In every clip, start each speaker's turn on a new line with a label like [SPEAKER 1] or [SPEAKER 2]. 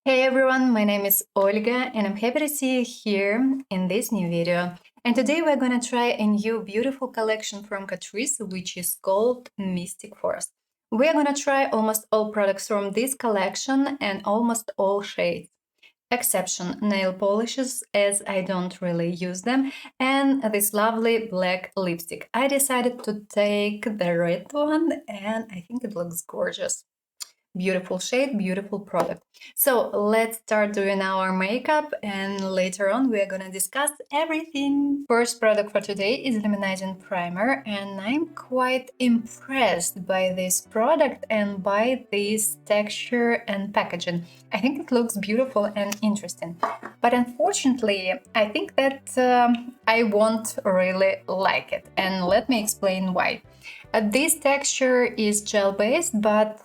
[SPEAKER 1] Hey everyone, my name is Olga and I'm happy to see you here in this new video. And today we're gonna try a new beautiful collection from Catrice, which is called Mystic Forest. We're gonna try almost all products from this collection and almost all shades. Exception nail polishes, as I don't really use them, and this lovely black lipstick. I decided to take the red one and I think it looks gorgeous. Beautiful shade, beautiful product. So let's start doing our makeup and later on we are gonna discuss everything. First product for today is luminizing primer and I'm quite impressed by this product and by this texture and packaging. I think it looks beautiful and interesting. But unfortunately, I think that I won't really like it. And let me explain why. This texture is gel-based, but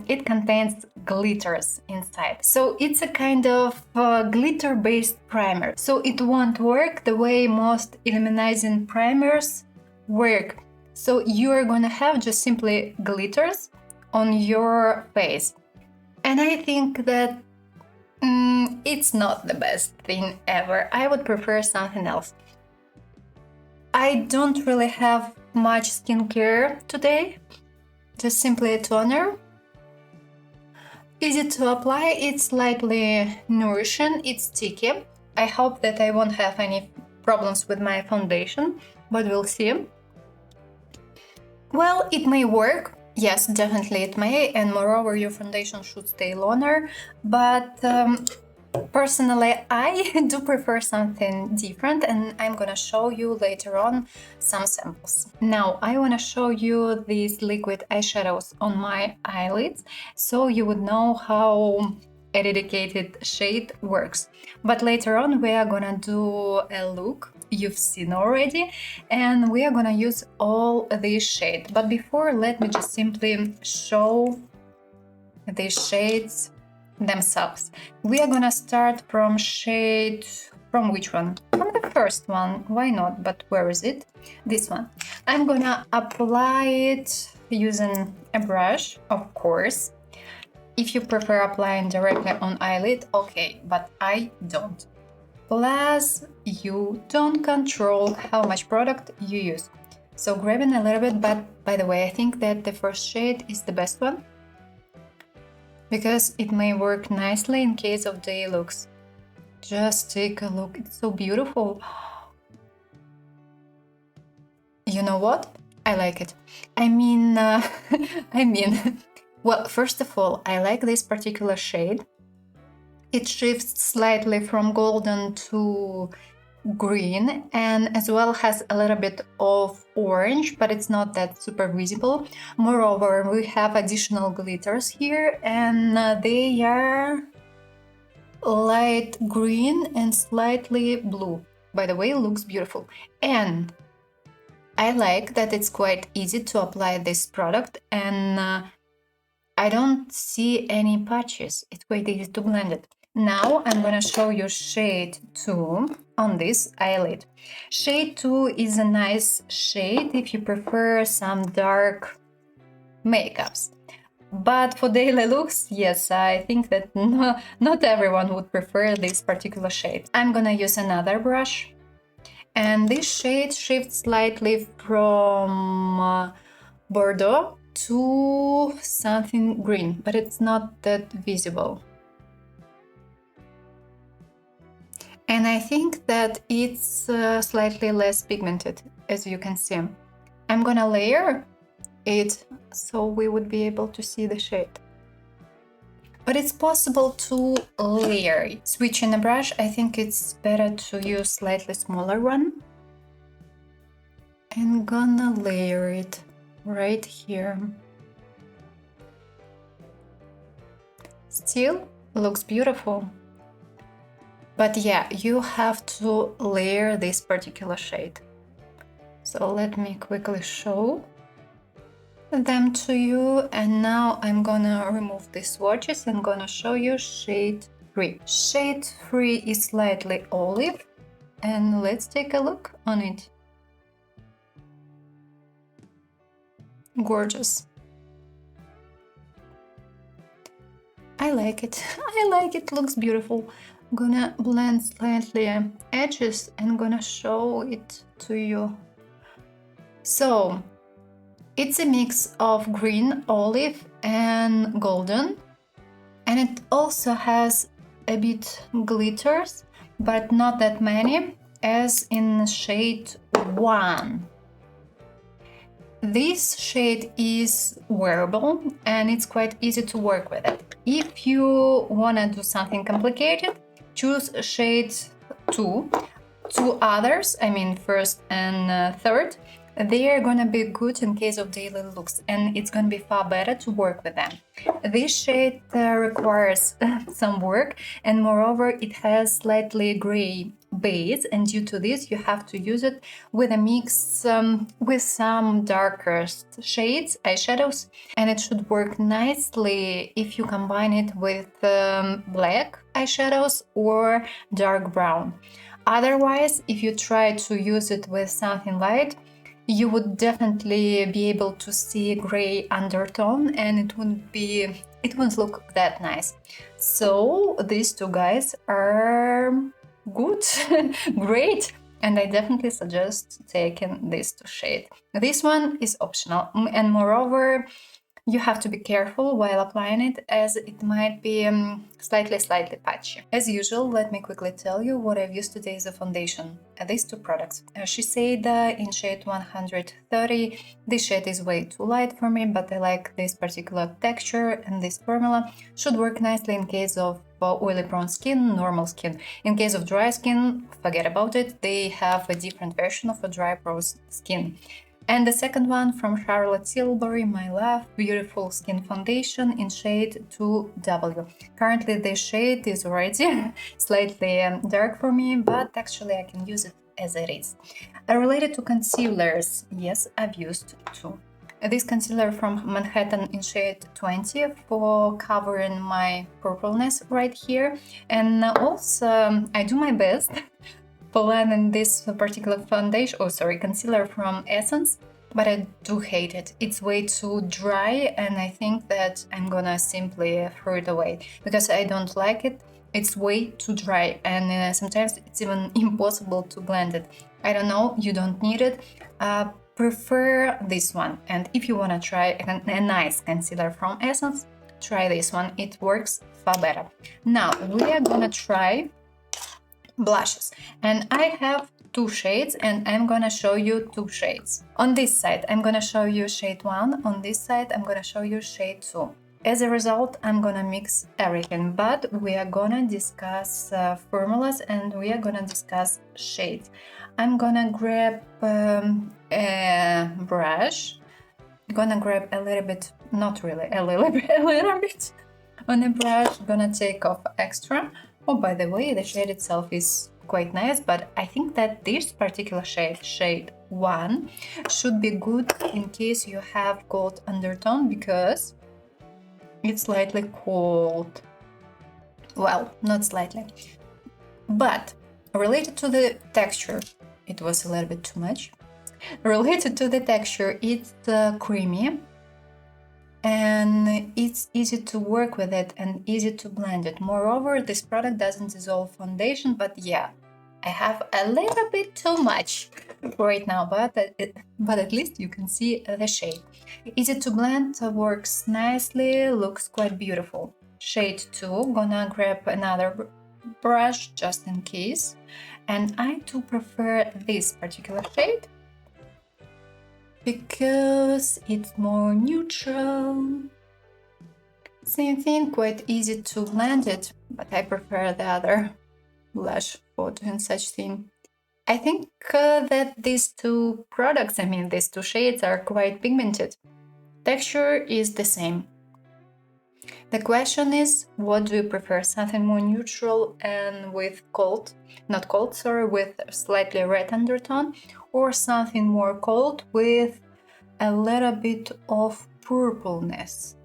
[SPEAKER 1] it contains glitters inside. So it's a kind of glitter-based primer. So it won't work the way most illuminizing primers work. So you are gonna have just simply glitters on your face. And I think that it's not the best thing ever. I would prefer something else. I don't really have much skincare today, just simply a toner. Easy to apply, it's slightly nourishing, it's sticky. I hope that I won't have any problems with my foundation, but we'll see. Well, it may work. Yes, definitely it may, and moreover your foundation should stay longer, but personally, I do prefer something different and I'm gonna show you later on some samples. Now, I wanna show you these liquid eyeshadows on my eyelids so you would know how a dedicated shade works. But later on we are gonna do a look you've seen already and we are gonna use all these shades. But before, let me just simply show these shades themselves. We are gonna start from shade, from which one? From the first one, why not? But where is it? This one. I'm gonna apply it using a brush, of course. If you prefer applying directly on eyelid, okay, but I don't. Plus, you don't control how much product you use. So grabbing a little bit, but by the way, I think that the first shade is the best one, because it may work nicely in case of day looks. Just take a look, it's so beautiful. You know what? I like it. Well, first of all, I like this particular shade. It shifts slightly from golden to green and as well has a little bit of orange, but it's not that super visible. Moreover, we have additional glitters here and they are light green and slightly blue. By the way, it looks beautiful. And I like that it's quite easy to apply this product and I don't see any patches. It's quite easy to blend it. Now I'm gonna show you shade 2 on this eyelid. Shade 2 is a nice shade if you prefer some dark makeups. But for daily looks, yes, I think that not everyone would prefer this particular shade. I'm gonna use another brush. And this shade shifts slightly from Bordeaux to something green, but it's not that visible. And I think that it's slightly less pigmented, as you can see. I'm gonna layer it so we would be able to see the shade. But it's possible to layer it. Switching a brush, I think it's better to use slightly smaller one. I'm gonna layer it right here. Still looks beautiful. But yeah, you have to layer this particular shade. So let me quickly show them to you. And now I'm gonna remove these swatches and gonna show you shade 3. Shade 3 is slightly olive and let's take a look on it. Gorgeous. I like it. I like it. Looks beautiful. I'm gonna blend slightly edges and gonna show it to you. So it's a mix of green, olive, and golden, and it also has a bit glitters, but not that many, as in shade 1. This shade is wearable and it's quite easy to work with it. If you wanna do something complicated, choose shade 2. Two others, I mean first and third, they are gonna be good in case of daily looks, and it's gonna be far better to work with them. This shade requires some work, and moreover it has slightly gray base, and due to this you have to use it with a mix with some darker shades, eyeshadows, and it should work nicely if you combine it with black eyeshadows or dark brown. Otherwise, if you try to use it with something light, you would definitely be able to see gray undertone, and it wouldn't look that nice. So these two guys are good, great, and I definitely suggest taking these two shades. This one is optional, and moreover, you have to be careful while applying it, as it might be slightly patchy. As usual, let me quickly tell you what I've used today as a foundation. These two products. Shiseido in shade 130. This shade is way too light for me, but I like this particular texture, and this formula should work nicely in case of oily prone skin, normal skin. In case of dry skin, forget about it. They have a different version of a dry prone skin. And the second one from Charlotte Tilbury, my love, beautiful skin foundation in shade 2W. Currently this shade is already slightly dark for me, but actually I can use it as it is. Related to concealers, yes, I've used two. This concealer from Manhattan in shade 20 for covering my purpleness right here. And also I do my best blending this particular concealer from Essence, but I do hate it. It's way too dry, and I think that I'm gonna simply throw it away because I don't like it. It's way too dry, and sometimes it's even impossible to blend it. I don't know, you don't need it. Prefer this one, and if you wanna try a nice concealer from Essence, try this one. It works far better. Now we are gonna try blushes, and I have two shades, and I'm gonna show you two shades. On this side I'm gonna show you shade 1, on this side I'm gonna show you shade 2. As a result, I'm gonna mix everything, but we are gonna discuss formulas, and we are gonna discuss shades. I'm gonna grab a brush, gonna grab a little bit, not really, a little bit on a brush, gonna take off extra. Oh, by the way, the shade itself is quite nice, but I think that this particular shade, shade 1, should be good in case you have gold undertone, because it's slightly cold. Well, not slightly. But related to the texture, it was a little bit too much. Related to the texture, it's creamy, and it's easy to work with it and easy to blend it. Moreover, this product doesn't dissolve foundation, but yeah, I have a little bit too much right now, but at least you can see the shade. Easy to blend, works nicely, looks quite beautiful. Shade 2, gonna grab another brush just in case, and I do prefer this particular shade because it's more neutral. Same thing, quite easy to blend it, but I prefer the other blush for doing such thing. I think that these two products, these two shades, are quite pigmented. Texture is the same. The question is, what do you prefer? Something more neutral and with with slightly red undertone, or something more cold with a little bit of purpleness?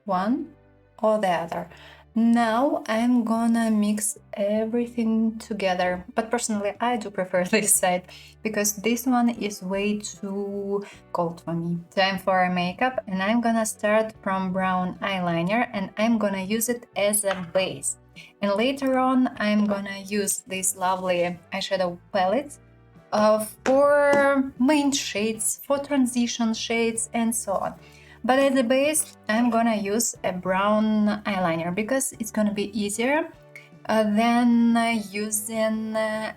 [SPEAKER 1] One or the other. Now I'm gonna mix everything together, but personally I do prefer this side because this one is way too cold for me. Time for a makeup, and I'm gonna start from brown eyeliner and I'm gonna use it as a base. And later on I'm gonna use this lovely eyeshadow palette for main shades, for transition shades and so on. But at the base, I'm gonna use a brown eyeliner because it's gonna be easier than using a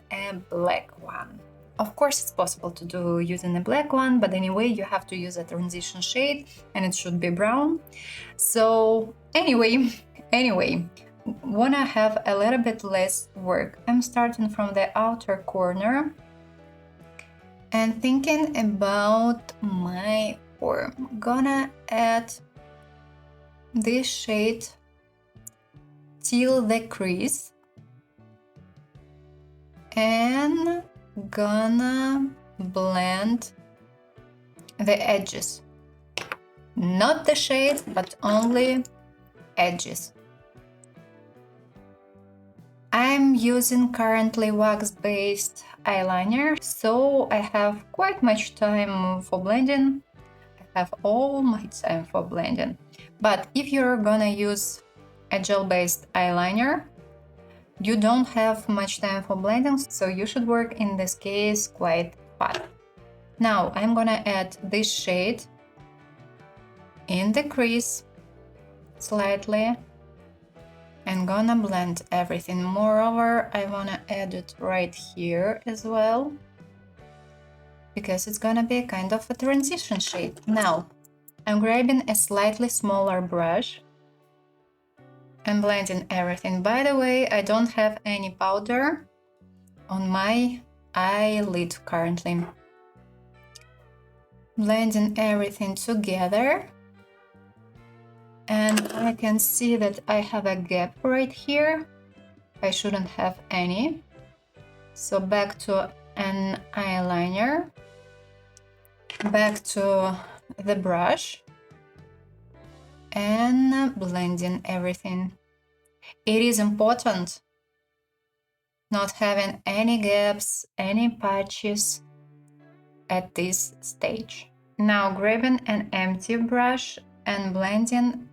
[SPEAKER 1] black one. Of course, it's possible to do using a black one, but anyway, you have to use a transition shade and it should be brown. So anyway, wanna have a little bit less work. I'm starting from the outer corner and thinking about my form. Gonna add this shade till the crease and gonna blend the edges. Not the shade, but only edges. I'm using currently wax-based eyeliner, so I have quite much time for blending. I have all my time for blending. But if you're gonna use a gel-based eyeliner, you don't have much time for blending, so you should work in this case quite fast. Now I'm gonna add this shade in the crease slightly and gonna blend everything. Moreover, I wanna add it right here as well because it's gonna be kind of a transition shade. Now I'm grabbing a slightly smaller brush and blending everything. By the way, I don't have any powder on my eyelid currently. Blending everything together. And I can see that I have a gap right here. I shouldn't have any. So back to an eyeliner. Back to the brush. And blending everything. It is important not having any gaps, any patches at this stage. Now grabbing an empty brush and blending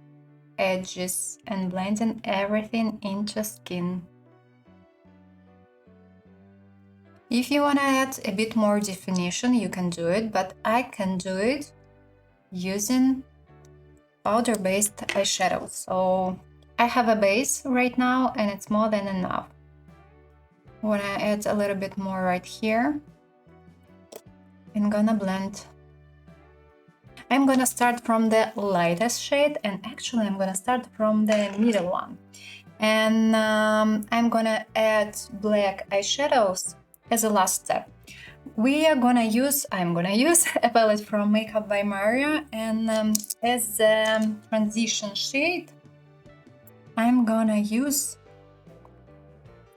[SPEAKER 1] edges and blending everything into skin. If you want to add a bit more definition, you can do it, but I can do it using powder-based eyeshadow. So I have a base right now and it's more than enough. When I add a little bit more right here, I'm gonna blend. I'm gonna start from the lightest shade, and actually I'm gonna start from the middle one. And I'm gonna add black eyeshadows as a last step. I'm gonna use a palette from Makeup by Mario, and as a transition shade, I'm gonna use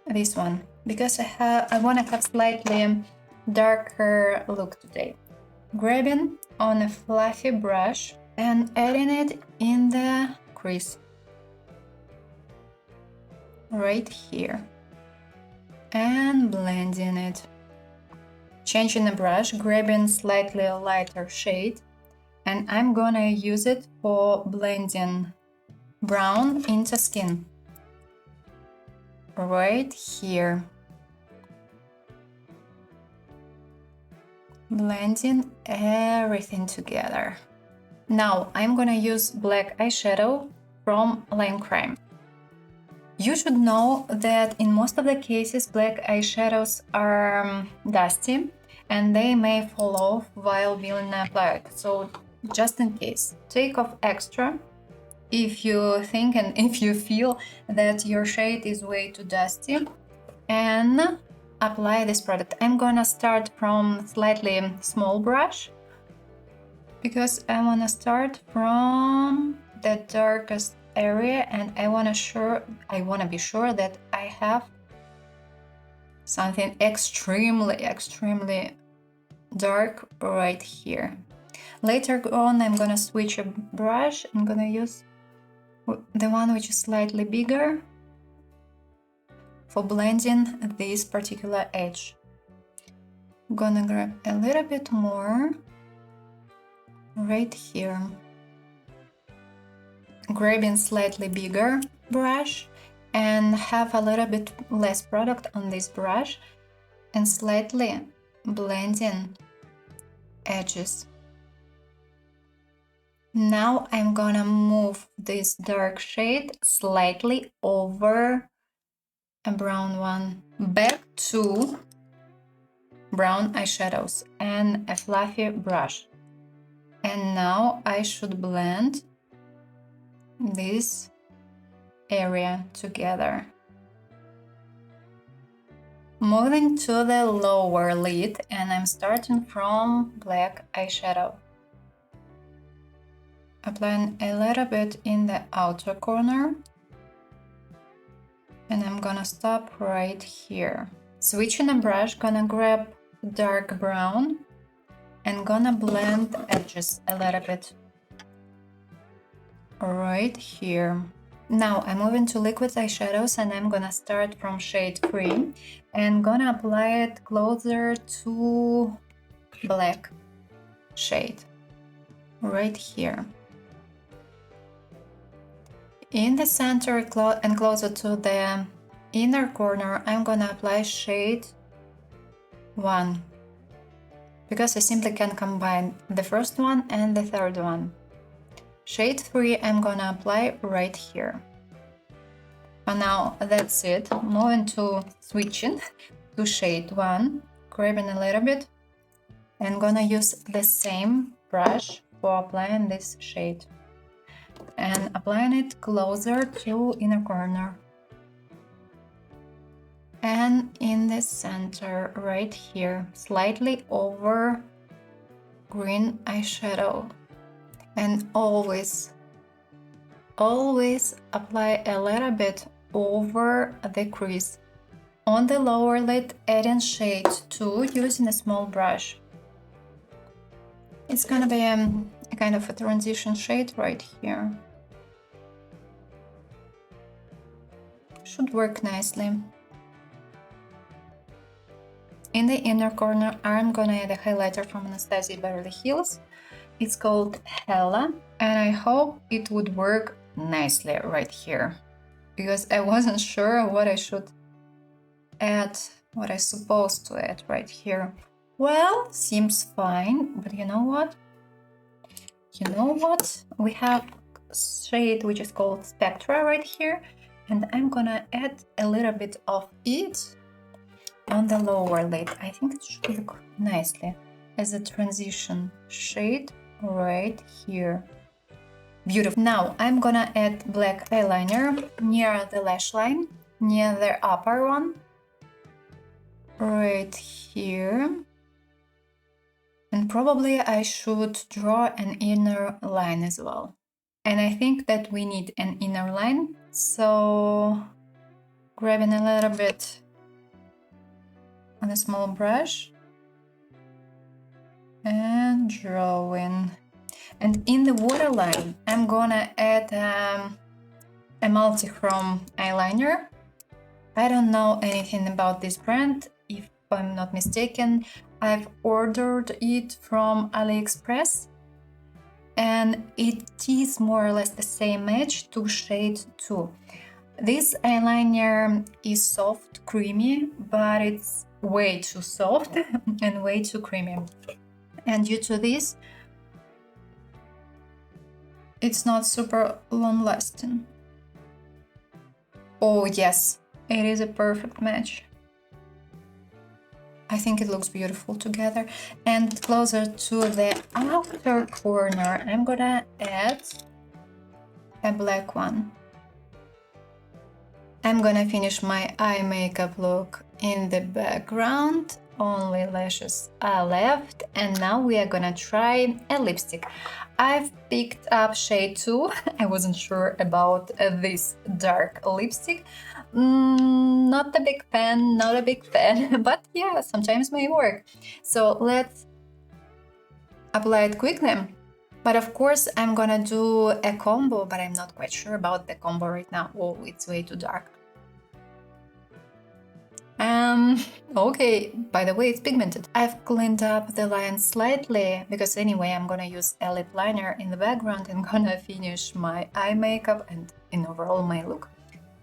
[SPEAKER 1] this one because I wanna have slightly darker look today. Grabbing on a fluffy brush and adding it in the crease right here and blending it. Changing the brush, grabbing slightly lighter shade, and I'm gonna use it for blending brown into skin right here. Blending everything together. Now I'm gonna use black eyeshadow from Lime Crime. You should know that in most of the cases black eyeshadows are dusty and they may fall off while being applied. So just in case, take off extra if you think and if you feel that your shade is way too dusty, and apply this product. I'm gonna start from slightly small brush because I wanna start from the darkest area and I wanna be sure that I have something extremely dark right here. Later on I'm gonna switch a brush. I'm gonna use the one which is slightly bigger, for blending this particular edge. Gonna grab a little bit more right here. Grabbing slightly bigger brush and have a little bit less product on this brush and slightly blending edges. Now I'm gonna move this dark shade slightly over a brown one, back to brown eyeshadows and a fluffy brush. And now I should blend this area together. Moving to the lower lid, and I'm starting from black eyeshadow. Applying a little bit in the outer corner. And I'm gonna stop right here. Switching a brush, gonna grab dark brown and gonna blend edges a little bit right here. Now I'm moving to liquid eyeshadows and I'm gonna start from shade Cream and gonna apply it closer to black shade right here. In the center and closer to the inner corner, I'm gonna apply shade 1 because I simply can combine the first one and the third one. Shade 3 I'm gonna apply right here. For now, that's it. Moving to switching to shade 1, grabbing a little bit and gonna use the same brush for applying this shade. And applying it closer to inner corner and in the center right here, slightly over green eyeshadow. And always apply a little bit over the crease. On the lower lid, adding shade 2 using a small brush. It's gonna be a kind of a transition shade right here. Should work nicely. In the inner corner, I'm gonna add a highlighter from Anastasia Beverly Hills. It's called Helga, and I hope it would work nicely right here because I wasn't sure what I should add, what I'm supposed to add right here. Well, seems fine, but you know what? We have a shade which is called Spectra right here, and I'm gonna add a little bit of it on the lower lid. I think it should look nicely as a transition shade right here. Beautiful. Now I'm gonna add black eyeliner near the lash line, near the upper one, right here. And probably I should draw an inner line as well. And I think that we need an inner line, so grabbing a little bit on a small brush and drawing. And in the waterline, I'm gonna add a multi-chrome eyeliner. I don't know anything about this brand. If I'm not mistaken, I've ordered it from AliExpress, and it is more or less the same edge to shade 2. This eyeliner is soft, creamy, but it's way too soft and way too creamy. And due to this, it's not super long lasting. Oh yes, it is a perfect match. I think it looks beautiful together. And closer to the outer corner, I'm gonna add a black one. I'm gonna finish my eye makeup look in the background. Only lashes are left, and now we are gonna try a lipstick. I've picked up shade 2. I wasn't sure about this dark lipstick. Not a big fan, but yeah, sometimes may work. So let's apply it quickly But of course, I'm gonna do a combo, but I'm not quite sure about the combo right now. Oh, it's way too dark. Okay, by the way, it's pigmented. I've cleaned up the line slightly because anyway, I'm gonna use a lip liner in the background and gonna finish my eye makeup and in overall my look.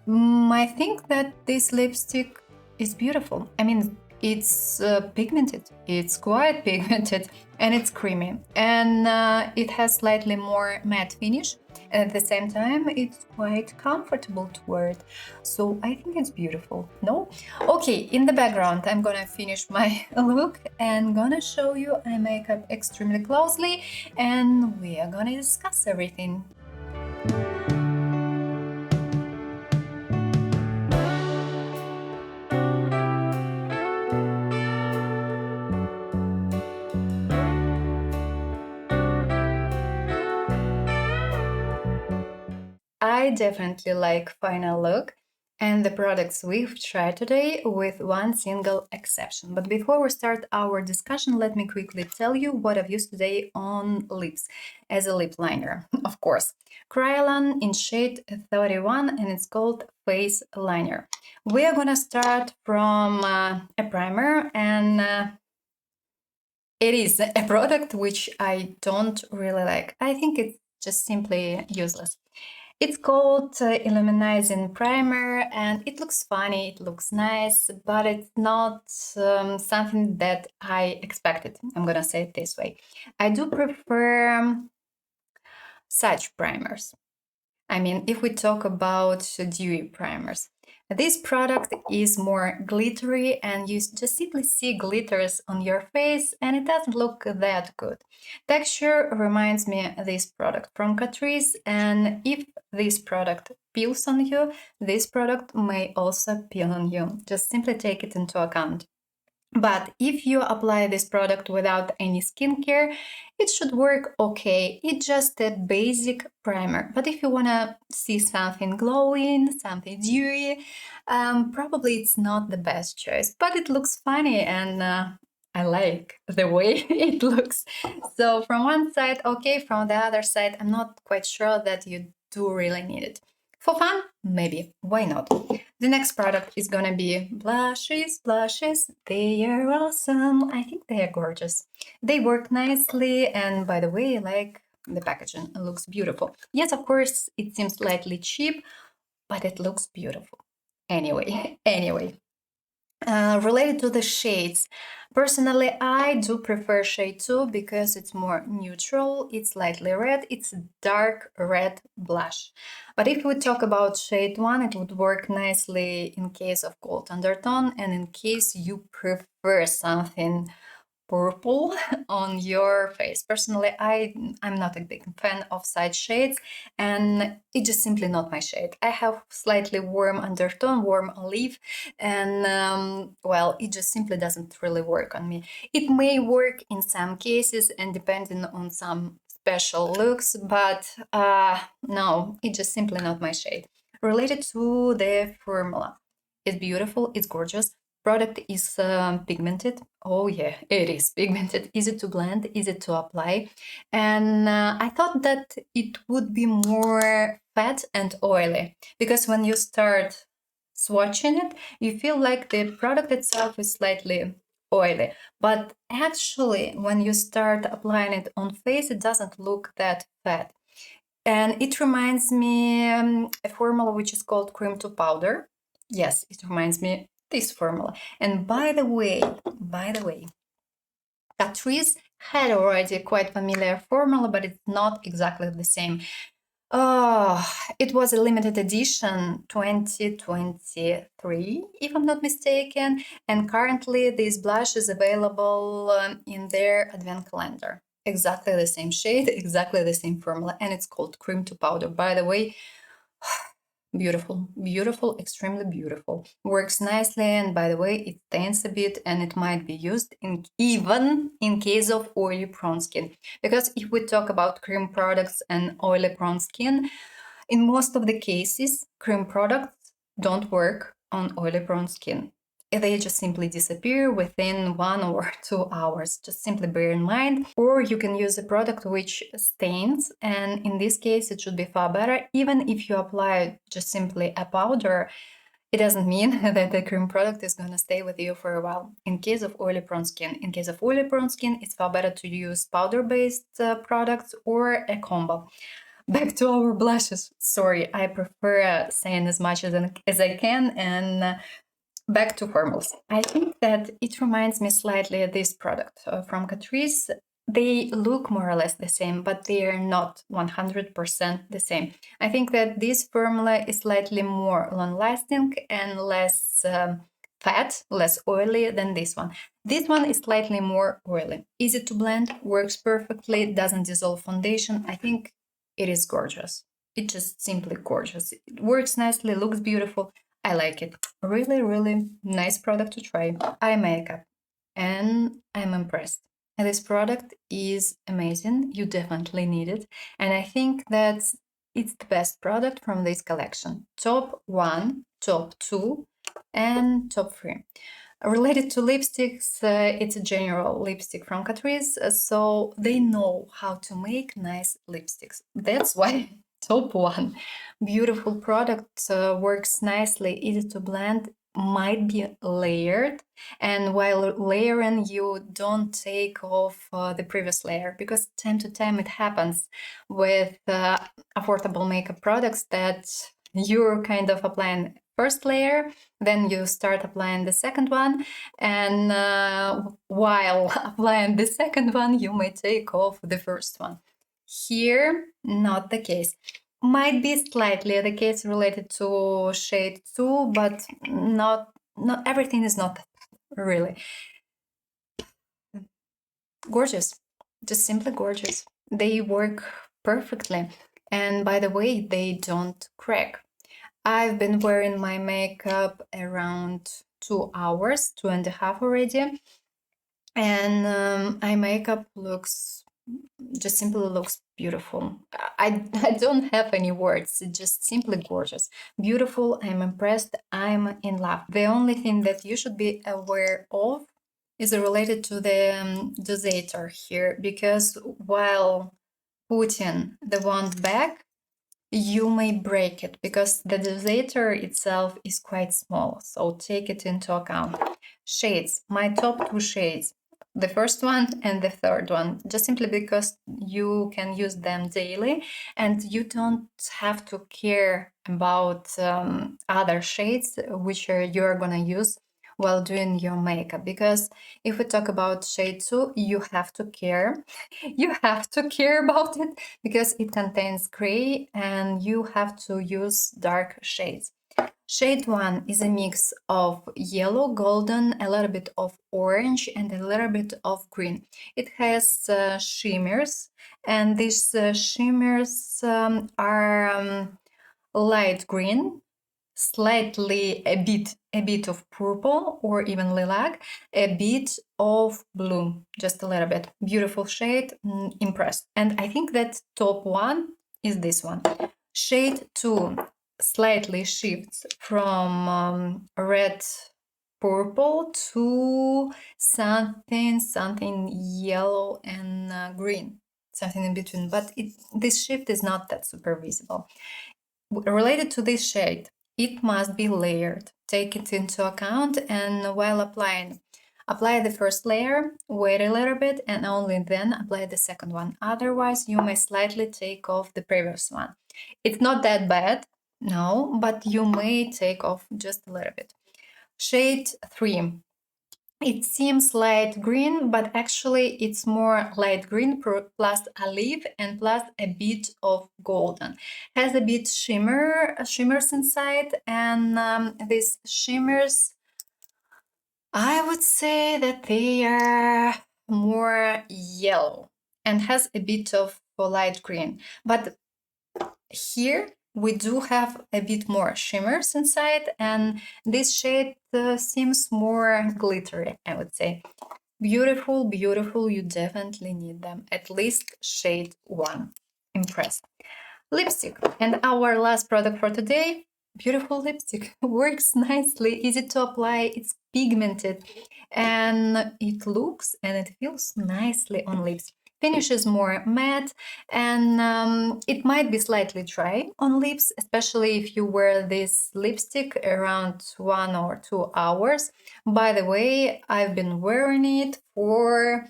[SPEAKER 1] I think that this lipstick is beautiful. I mean, it's pigmented. It's quite pigmented and it's creamy. And it has slightly more matte finish. And at the same time, it's quite comfortable to wear it. So I think it's beautiful. No? Okay, in the background, I'm gonna finish my look and gonna show you eye makeup extremely closely. And we are gonna discuss everything. I definitely like final look and the products we've tried today with one single exception. But before we start our discussion, let me quickly tell you what I've used today on lips as a lip liner. Of course, Kryolan in shade 31 and it's called Face Liner. We are gonna start from a primer and it is a product which I don't really like. I think it's just simply useless. It's called Illuminizing Primer and it looks funny, it looks nice, but it's not something that I expected. I'm gonna say it this way. I do prefer such primers. I mean, if we talk about dewy primers, this product is more glittery and you just simply see glitters on your face and it doesn't look that good. Texture reminds me of this product from Catrice, and if this product peels on you, this product may also peel on you. Just simply take it into account. But if you apply this product without any skincare, it should work okay. It's just a basic primer. But if you want to see something glowing, something dewy, probably it's not the best choice. But it looks funny and I like the way it looks. So from one side, okay, from the other side, I'm not quite sure that you do really need it. For fun, maybe. Why not? The next product is gonna be blushes. Blushes, they are awesome. I think they are gorgeous. They work nicely, and by the way, like the packaging looks beautiful. Yes, of course, it seems slightly cheap, but it looks beautiful. Anyway, anyway. Related to the shades, personally, I do prefer shade 2 because it's more neutral, it's slightly red, it's a dark red blush. But if we talk about shade 1, it would work nicely in case of cold undertone and in case you prefer something purple on your face. Personally, I'm not a big fan of side shades and it's just simply not my shade. I have slightly warm undertone, warm olive, and well, it just simply doesn't really work on me. It may work in some cases and depending on some special looks, but no, it's just simply not my shade. Related to the formula, it's beautiful, it's gorgeous. Product is pigmented. Oh yeah, it is pigmented. Easy to blend, easy to apply. And I thought that it would be more fat and oily because when you start swatching it, you feel like the product itself is slightly oily. But actually, when you start applying it on face, it doesn't look that fat. And it reminds me a formula which is called cream to powder. Yes, it reminds me this formula. And by the way, Catrice had already a quite familiar formula, but it's not exactly the same. Oh, it was a limited edition 2023, if I'm not mistaken. And currently, this blush is available in their advent calendar. Exactly the same shade, exactly the same formula, and it's called cream to powder. By the way, beautiful, beautiful, extremely beautiful. Works nicely, and by the way, it stains a bit and it might be used even in case of oily prone skin. Because if we talk about cream products and oily prone skin, in most of the cases, cream products don't work on oily prone skin. they just simply disappear within 1 or 2 hours. Just simply bear in mind. Or you can use a product which stains, and in this case it should be far better. Even if you apply just simply a powder, it doesn't mean that the cream product is going to stay with you for a while. In case of oily prone skin, it's far better to use powder-based products or a combo. Back to our blushes. Sorry, I prefer saying as much as I can, and back to formals. I think that it reminds me slightly of this product from Catrice. They look more or less the same, but they are not 100% the same. I think that this formula is slightly more long-lasting and less fat, less oily than this one. This one is slightly more oily. Easy to blend, works perfectly, doesn't dissolve foundation. I think it is gorgeous. It's just simply gorgeous. It works nicely, looks beautiful. I like it. Really, really nice product to try. Eye makeup, and I'm impressed. And this product is amazing. You definitely need it. And I think that it's the best product from this collection. Top 1, top 2, and top 3. Related to lipsticks, it's a general lipstick from Catrice, so they know how to make nice lipsticks. That's why top 1. Beautiful product, works nicely, easy to blend, might be layered, and while layering you don't take off the previous layer, because time to time it happens with affordable makeup products that you're kind of applying first layer, then you start applying the second one, and while applying the second one you may take off the first one. Here, not the case. Might be slightly the case related to shade 2, but not everything is not really. Gorgeous. Just simply gorgeous. They work perfectly. And by the way, they don't crack. I've been wearing my makeup around 2 hours, 2.5 already. And my makeup just simply looks beautiful. I don't have any words. It's just simply gorgeous. Beautiful. I'm impressed. I'm in love. The only thing that you should be aware of is related to the dosator here, because while putting the wand back, you may break it because the dosator itself is quite small, so take it into account. Shades, my top 2 shades, the first one and the third one, just simply because you can use them daily and you don't have to care about other shades which you're gonna use while doing your makeup, because if we talk about shade 2, you have to care. You have to care about it because it contains gray and you have to use dark shades. Shade 1 is a mix of yellow, golden, a little bit of orange, and a little bit of green. It has shimmers, and these shimmers are light green, slightly a bit of purple or even lilac, a bit of blue, just a little bit. Beautiful shade, impressed. And I think that top 1 is this one. Shade 2 slightly shifts from red purple to something yellow and green, something in between, but this shift is not that super visible. Related to this shade, it must be layered. Take it into account, and while applying, apply the first layer, wait a little bit, and only then apply the second one. Otherwise, you may slightly take off the previous one. It's not that bad, no, but you may take off just a little bit. Shade 3. It seems light green, but actually it's more light green plus olive and plus a bit of golden. Has a bit shimmers inside, and these shimmers, I would say that they are more yellow and has a bit of light green. But here we do have a bit more shimmers inside, and this shade seems more glittery, I would say. Beautiful, beautiful. You definitely need them. At least shade 1. Impressed. Lipstick. And our last product for today, beautiful lipstick. Works nicely, easy to apply, it's pigmented, and it looks and it feels nicely on lips. Finish is more matte, and it might be slightly dry on lips, especially if you wear this lipstick around 1 or 2 hours. By the way, I've been wearing it for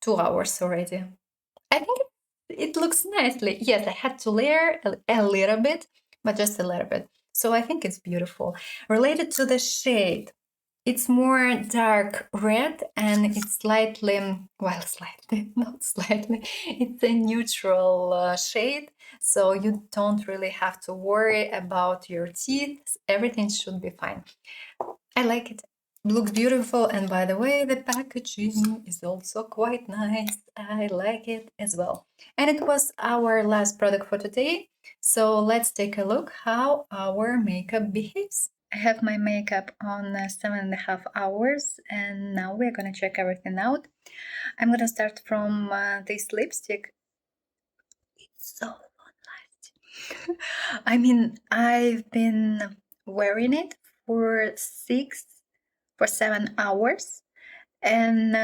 [SPEAKER 1] 2 hours already. I think it looks nicely. Yes, I had to layer a little bit, but just a little bit. So I think it's beautiful. Related to the shade, it's more dark red and it's slightly, well, slightly, not slightly, it's a neutral shade. So you don't really have to worry about your teeth. Everything should be fine. I like it. Looks beautiful, and by the way, the packaging is also quite nice. I like it as well. And it was our last product for today. So let's take a look how our makeup behaves. I have my makeup on 7.5 hours, and now we're gonna check everything out. I'm gonna start from this lipstick. It's so long. I mean, I've been wearing it for 7 hours, and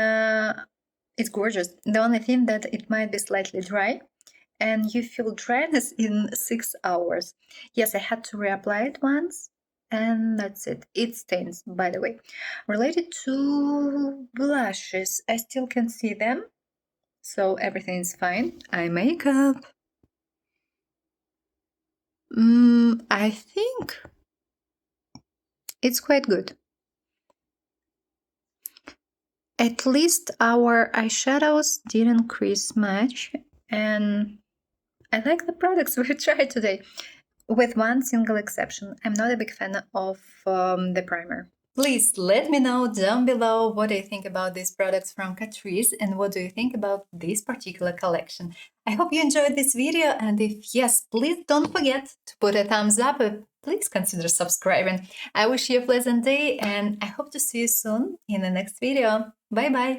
[SPEAKER 1] it's gorgeous. The only thing that it might be slightly dry, and you feel dryness in 6 hours. Yes, I had to reapply it once, and that's it. It stains, by the way. Related to blushes, I still can see them, so everything is fine. Eye makeup. I think it's quite good. At least our eyeshadows didn't crease much, and I like the products we tried today, with one single exception. I'm not a big fan of the primer. Please let me know down below what do you think about these products from Catrice and what do you think about this particular collection. I hope you enjoyed this video, and if yes, please don't forget to put a thumbs up. Please consider subscribing. I wish you a pleasant day, and I hope to see you soon in the next video. Bye bye!